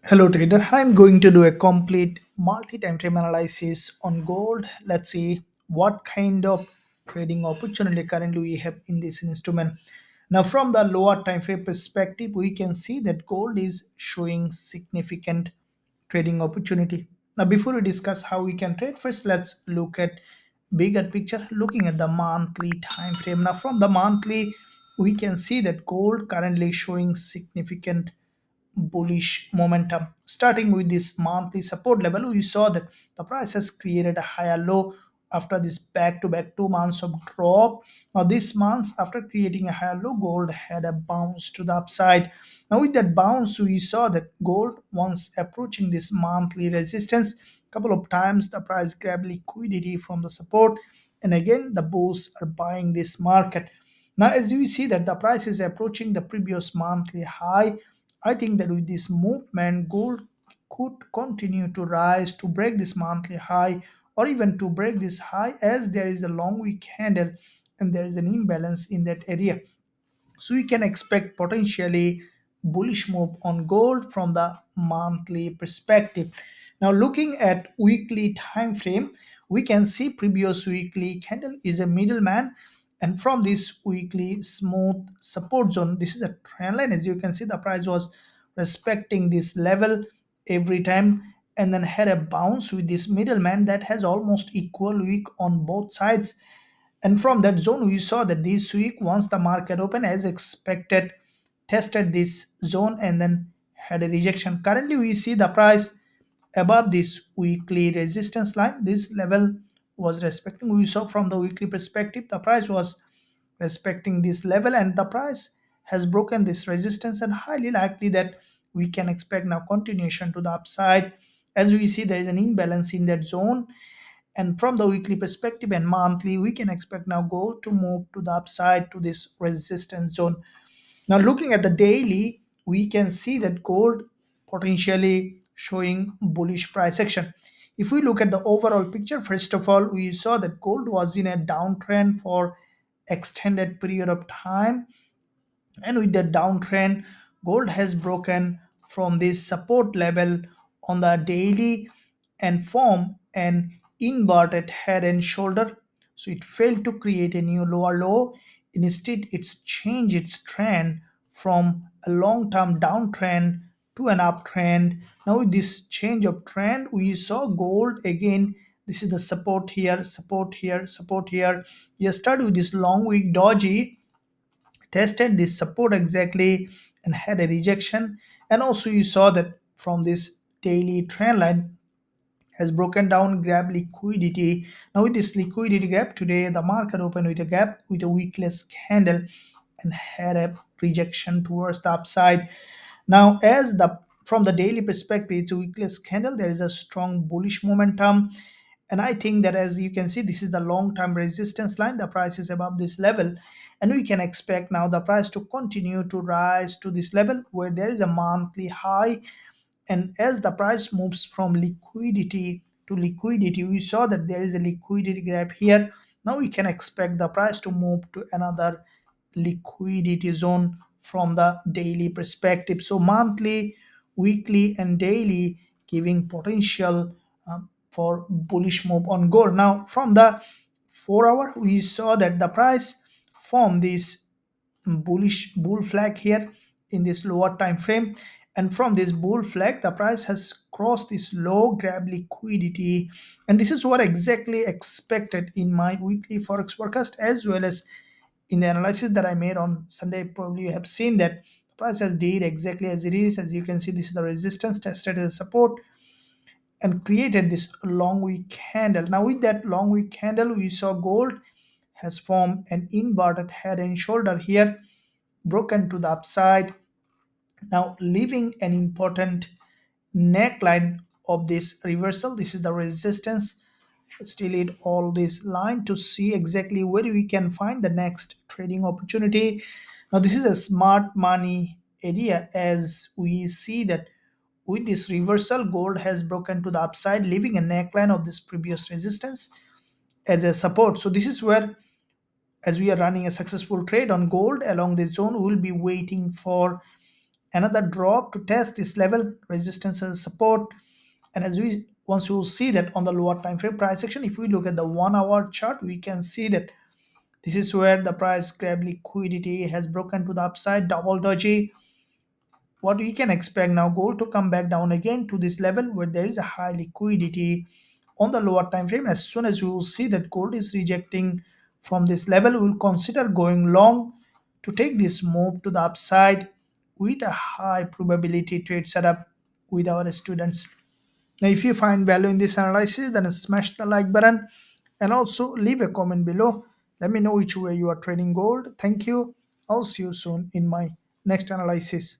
Hello trader, I'm going to do a complete multi-time frame analysis on gold. Let's see what kind of trading opportunity currently we have in this instrument. Now from the lower time frame perspective, we can see that gold is showing significant trading opportunity. Now before we discuss how we can trade, first let's look at bigger picture looking at the monthly time frame. Now from the monthly, we can see that gold currently showing significant bullish momentum. Starting with this monthly support level, we saw that the price has created a higher low after this back-to-back 2 months of drop. Now this month, after creating a higher low, gold had a bounce to the upside. Now with that bounce, we saw that gold, once approaching this monthly resistance, couple of times the price grabbed liquidity from the support, and again the bulls are buying this market. Now as you see that the price is approaching the previous monthly high, I think that with this movement, gold could continue to rise to break this monthly high or even to break this high, as there is a long week candle and there is an imbalance in that area. So we can expect potentially bullish move on gold from the monthly perspective. Now looking at weekly time frame, we can see previous weekly candle is a middleman, and from this weekly smooth support zone, this is a trend line. As you can see, the price was respecting this level every time and then had a bounce with this middleman that has almost equal week on both sides. And from that zone, we saw that this week, once the market opened as expected, tested this zone and then had a rejection. Currently, we see the price above this weekly resistance line. This level was respecting. We saw from the weekly perspective, the price was respecting this level, and the price has broken this resistance, and highly likely that we can expect now continuation to the upside. As we see, there is an imbalance in that zone, and from the weekly perspective and monthly, we can expect now gold to move to the upside to this resistance zone. Now looking at the daily, we can see that gold potentially showing bullish price action. If we look at the overall picture, first of all, we saw that gold was in a downtrend for extended period of time, and with the downtrend, gold has broken from this support level on the daily and form an inverted head and shoulder. So it failed to create a new lower low. Instead, it's changed its trend from a long-term downtrend to an uptrend. Now with this change of trend, we saw gold again. This is the support here, support here, support here. You start with this long week doji, tested this support exactly and had a rejection. And also you saw that from this daily trend line has broken down, grab liquidity. Now with this liquidity gap, today the market opened with a gap with a weakless candle and had a rejection towards the upside. Now as the from the daily perspective, it's a weakless candle, there is a strong bullish momentum, and I think that, as you can see, this is the long-term resistance line. The price is above this level, and we can expect now the price to continue to rise to this level where there is a monthly high. And as the price moves from liquidity to liquidity, we saw that there is a liquidity gap here. Now we can expect the price to move to another liquidity zone from the daily perspective. So monthly, weekly, and daily giving potential for bullish move on gold. Now from the 4 hour, we saw that the price formed this bullish bull flag here in this lower time frame, and from this bull flag the price has crossed this low, grab liquidity, and this is what exactly expected in my weekly forex forecast as well as in the analysis that I made on Sunday. Probably you have seen that the price has did exactly as it is. As you can see, this is the resistance tested as support and created this long week candle. Now with that long week candle, we saw gold has formed an inverted head and shoulder here, broken to the upside, now leaving an important neckline of this reversal. This is the resistance. Let's delete all this line to see exactly where we can find the next trading opportunity. Now this is a smart money area, as we see that with this reversal, gold has broken to the upside, leaving a neckline of this previous resistance as a support. So this is where, as we are running a successful trade on gold along this zone, we will be waiting for another drop to test this level, resistance and support. And as we once you will see that on the lower time frame price action, if we look at the 1 hour chart, we can see that this is where the price grab liquidity has broken to the upside, double doji. What we can expect now, gold to come back down again to this level where there is a high liquidity on the lower time frame. As soon as you will see that gold is rejecting from this level, we will consider going long to take this move to the upside with a high probability trade setup with our students. Now, if you find value in this analysis, then smash the like button and also leave a comment below. Let me know which way you are trading gold. Thank you. I'll see you soon in my next analysis.